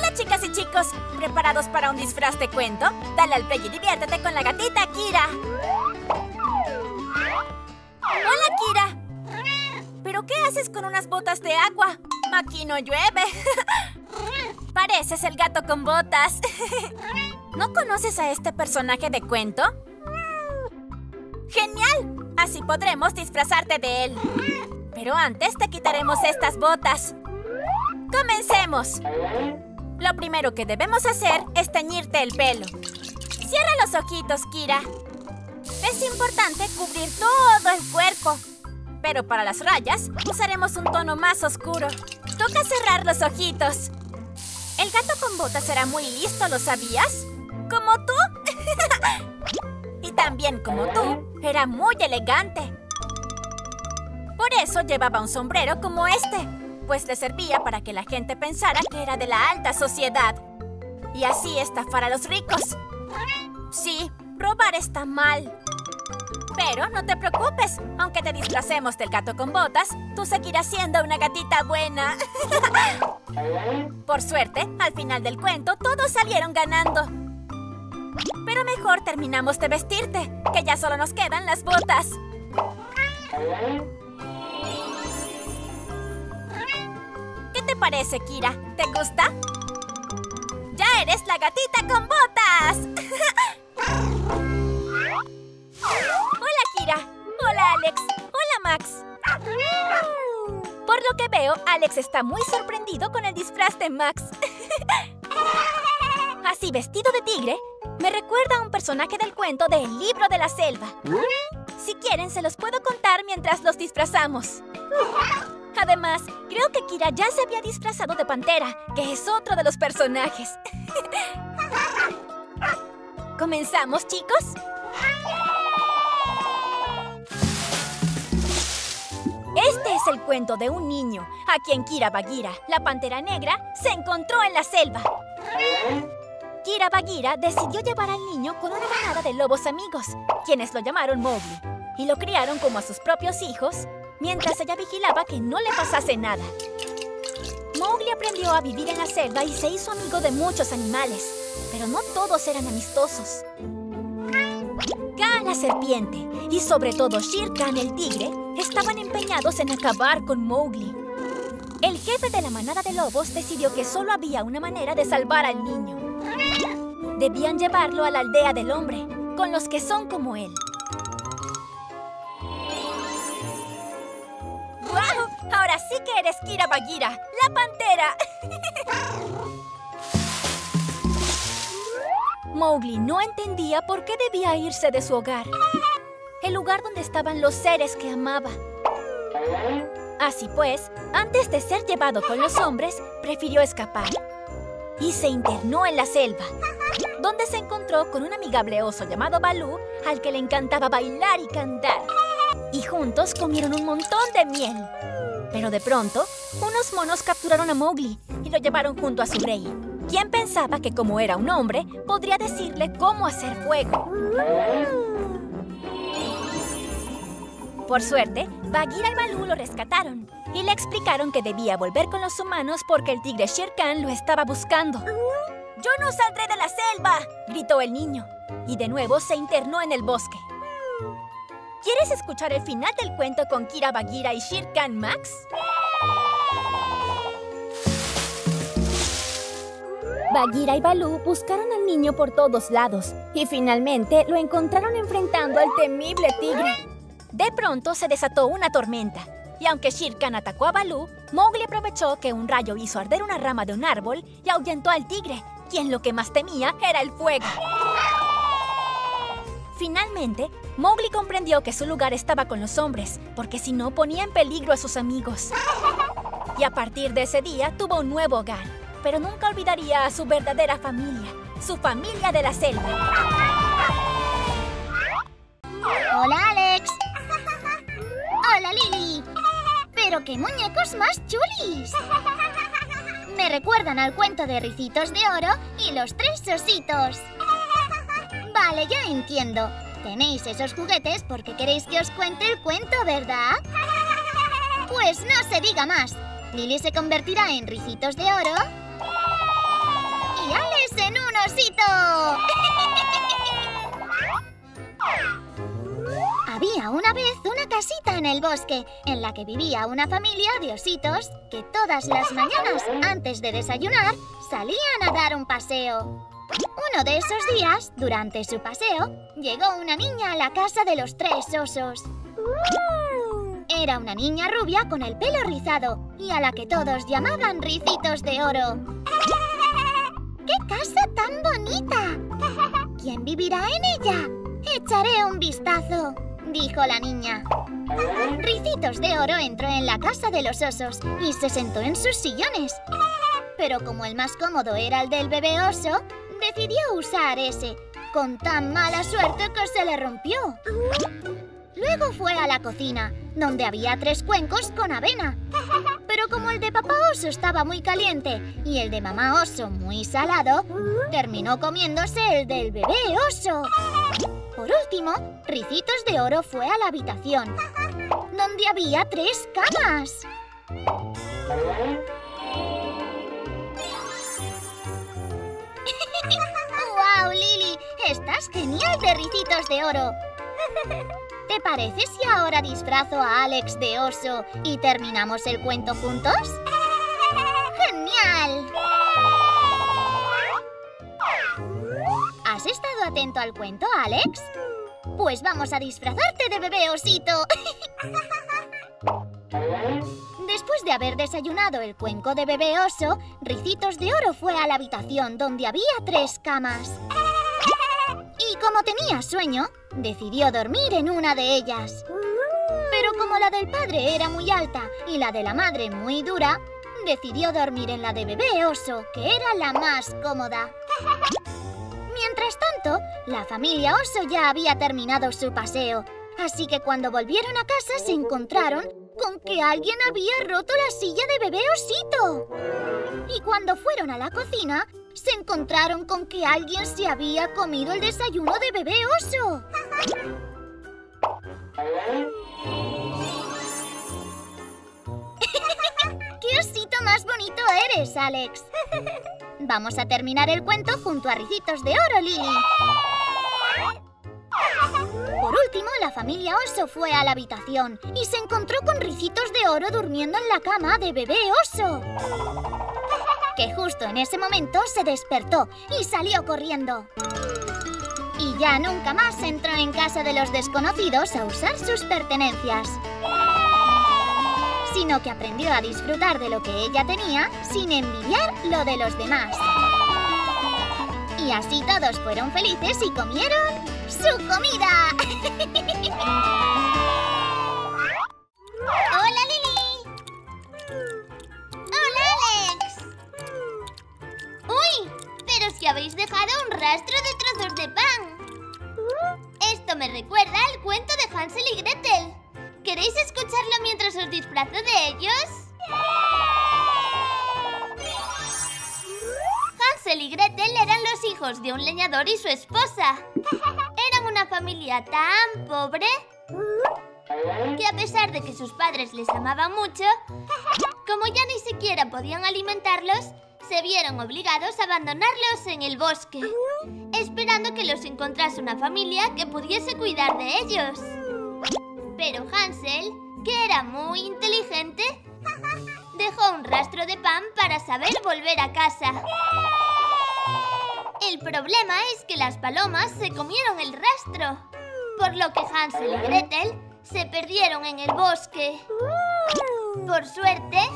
Hola, chicas y chicos. ¿Preparados para un disfraz de cuento? Dale al play y diviértete con la gatita Kira. Hola, Kira. ¿Pero qué haces con unas botas de agua? Aquí no llueve. Pareces el gato con botas. ¿No conoces a este personaje de cuento? ¡Genial! Así podremos disfrazarte de él. Pero antes te quitaremos estas botas. ¡Comencemos! Lo primero que debemos hacer es teñirte el pelo. Cierra los ojitos, Kira. Es importante cubrir todo el cuerpo. Pero para las rayas, usaremos un tono más oscuro. Toca cerrar los ojitos. El gato con botas será muy listo, ¿lo sabías? ¿Como tú? Y también como tú, era muy elegante. Por eso llevaba un sombrero como este, pues le servía para que la gente pensara que era de la alta sociedad. Y así estafar a los ricos. Sí, robar está mal. Pero no te preocupes, aunque te disfracemos del gato con botas, tú seguirás siendo una gatita buena. Por suerte, al final del cuento, todos salieron ganando. Pero mejor terminamos de vestirte, que ya solo nos quedan las botas. ¿Qué te parece, Kira? ¿Te gusta? ¡Ya eres la gatita con botas! ¡Hola, Kira! ¡Hola, Alex! ¡Hola, Max! Por lo que veo, Alex está muy sorprendido con el disfraz de Max. Así vestido de tigre, me recuerda a un personaje del cuento de El Libro de la Selva. Si quieren, se los puedo contar mientras los disfrazamos. Además, creo que Kira ya se había disfrazado de pantera, que es otro de los personajes. ¿Comenzamos, chicos? Este es el cuento de un niño, a quien Kira Bagheera, la pantera negra, se encontró en la selva. Kira Bagheera decidió llevar al niño con una manada de lobos amigos, quienes lo llamaron Mowgli, y lo criaron como a sus propios hijos, mientras ella vigilaba que no le pasase nada. Mowgli aprendió a vivir en la selva y se hizo amigo de muchos animales, pero no todos eran amistosos. Kaa, la serpiente, y sobre todo Shere Khan, el tigre, estaban empeñados en acabar con Mowgli. El jefe de la manada de lobos decidió que solo había una manera de salvar al niño. Debían llevarlo a la aldea del hombre, con los que son como él. ¡Guau! Ahora sí que eres Kira Bagheera, la pantera. Mowgli no entendía por qué debía irse de su hogar, el lugar donde estaban los seres que amaba. Así pues, antes de ser llevado con los hombres, prefirió escapar y se internó en la selva, donde se encontró con un amigable oso llamado Baloo, al que le encantaba bailar y cantar. Y juntos comieron un montón de miel. Pero de pronto, unos monos capturaron a Mowgli y lo llevaron junto a su rey, quien pensaba que como era un hombre, podría decirle cómo hacer fuego. Por suerte, Bagheera y Baloo lo rescataron y le explicaron que debía volver con los humanos porque el tigre Shere Khan lo estaba buscando. ¡Yo no saldré de la selva!, gritó el niño, y de nuevo se internó en el bosque. ¿Quieres escuchar el final del cuento con Kira Bagheera y Shere Khan, Max? Bagheera y Baloo buscaron al niño por todos lados y finalmente lo encontraron enfrentando al temible tigre. De pronto se desató una tormenta, y aunque Shere Khan atacó a Baloo, Mowgli aprovechó que un rayo hizo arder una rama de un árbol y ahuyentó al tigre, quien lo que más temía era el fuego. Finalmente, Mowgli comprendió que su lugar estaba con los hombres, porque si no ponía en peligro a sus amigos. Y a partir de ese día tuvo un nuevo hogar, pero nunca olvidaría a su verdadera familia, su familia de la selva. ¡Hola, Alex! ¡Hola, Lily! ¡Pero qué muñecos más chulis! Me recuerdan al cuento de Ricitos de Oro y los tres ositos. Vale, ya entiendo. Tenéis esos juguetes porque queréis que os cuente el cuento, ¿verdad? Pues no se diga más. Lily se convertirá en Ricitos de Oro casita en el bosque, en la que vivía una familia de ositos que todas las mañanas, antes de desayunar, salían a dar un paseo. Uno de esos días, durante su paseo, llegó una niña a la casa de los 3 osos. Era una niña rubia con el pelo rizado y a la que todos llamaban Ricitos de Oro. ¡Qué casa tan bonita! ¿Quién vivirá en ella? Echaré un vistazo, dijo la niña. Ricitos de Oro entró en la casa de los osos y se sentó en sus sillones. Pero como el más cómodo era el del bebé oso, decidió usar ese, con tan mala suerte que se le rompió. Luego fue a la cocina, donde había 3 cuencos con avena. Pero como el de papá oso estaba muy caliente y el de mamá oso muy salado, terminó comiéndose el del bebé oso. Por último, Ricitos de Oro fue a la habitación, donde había 3 camas. ¡Guau, Lily! ¡Estás genial de Ricitos de Oro! ¿Te parece si ahora disfrazo a Alex de oso y terminamos el cuento juntos? ¡Genial! ¿Has estado atento al cuento, Alex? Pues vamos a disfrazarte de bebé osito. Después de haber desayunado el cuenco de bebé oso, Ricitos de Oro fue a la habitación donde había 3 camas. Y como tenía sueño, decidió dormir en una de ellas. Pero como la del padre era muy alta y la de la madre muy dura, decidió dormir en la de bebé oso, que era la más cómoda. Mientras tanto, la familia oso ya había terminado su paseo, así que cuando volvieron a casa se encontraron con que alguien había roto la silla de bebé osito. Y cuando fueron a la cocina, se encontraron con que alguien se había comido el desayuno de bebé oso. ¡Qué osito más bonito eres, Alex! Vamos a terminar el cuento junto a Ricitos de Oro, Lily. Por último, la familia oso fue a la habitación y se encontró con Ricitos de Oro durmiendo en la cama de bebé oso, que justo en ese momento se despertó y salió corriendo. Y ya nunca más entró en casa de los desconocidos a usar sus pertenencias, sino que aprendió a disfrutar de lo que ella tenía sin envidiar lo de los demás. Y así todos fueron felices y comieron su comida. ¡Hola, Lily! ¡Hola, Alex! ¡Uy! Pero si habéis dejado un rastro de trozos de pan. Esto me recuerda al cuento de Hansel y Gretel. ¿Queréis escucharlo mientras os disfrazo de ellos? Hansel y Gretel eran los hijos de un leñador y su esposa. Eran una familia tan pobre que a pesar de que sus padres les amaban mucho, como ya ni siquiera podían alimentarlos, se vieron obligados a abandonarlos en el bosque, esperando que los encontrase una familia que pudiese cuidar de ellos. Pero Hansel, que era muy inteligente, dejó un rastro de pan para saber volver a casa. El problema es que las palomas se comieron el rastro, por lo que Hansel y Gretel se perdieron en el bosque. Por suerte,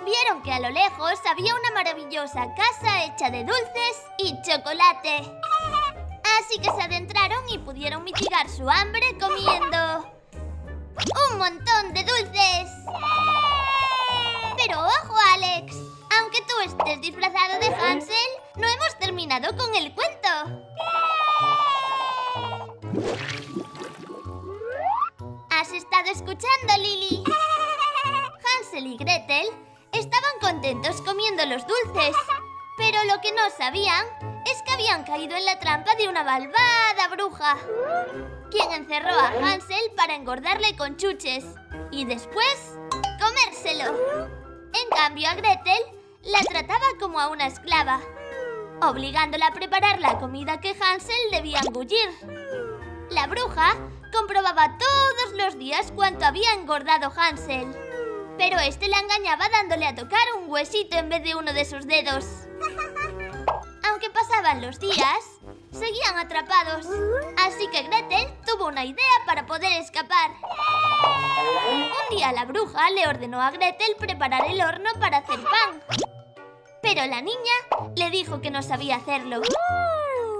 vieron que a lo lejos había una maravillosa casa hecha de dulces y chocolate. Así que se adentraron y pudieron mitigar su hambre comiendo un montón de dulces. Pero ojo, Alex, aunque tú estés disfrazado de Hansel, no hemos terminado con el cuento. ¿Has estado escuchando, Lily? Hansel y Gretel estaban contentos comiendo los dulces, pero lo que no sabían es que habían caído en la trampa de una malvada bruja, quien encerró a Hansel para engordarle con chuches y después comérselo. En cambio, a Gretel la trataba como a una esclava, obligándola a preparar la comida que Hansel debía engullir. La bruja comprobaba todos los días cuánto había engordado Hansel. Pero este la engañaba dándole a tocar un huesito en vez de uno de sus dedos. Aunque pasaban los días, seguían atrapados. Así que Gretel tuvo una idea para poder escapar. Un día la bruja le ordenó a Gretel preparar el horno para hacer pan. Pero la niña le dijo que no sabía hacerlo.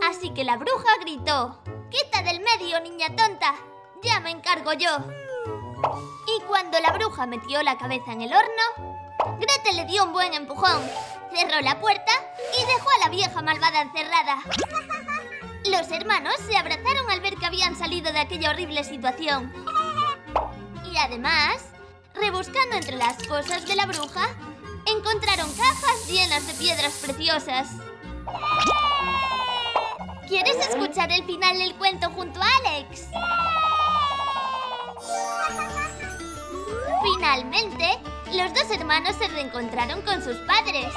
Así que la bruja gritó: «¡Quita del medio, niña tonta! ¡Ya me encargo yo!». Y cuando la bruja metió la cabeza en el horno, Gretel le dio un buen empujón, cerró la puerta y dejó a la vieja malvada encerrada. Los hermanos se abrazaron al ver que habían salido de aquella horrible situación. Y además, rebuscando entre las cosas de la bruja, encontraron cajas llenas de piedras preciosas. ¿Quieres escuchar el final del cuento junto a Alex? Finalmente, los dos hermanos se reencontraron con sus padres.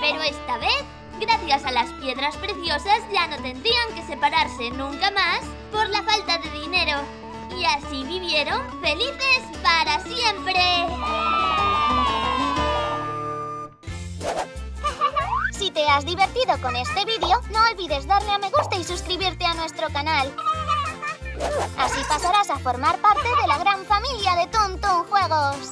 Pero esta vez, gracias a las piedras preciosas, ya no tendrían que separarse nunca más por la falta de dinero. Y así vivieron felices para siempre. Si te has divertido con este vídeo, no olvides darle a me gusta y suscribirte a nuestro canal. Así pasarás a formar parte de la gran familia de Toon Toon Juegos.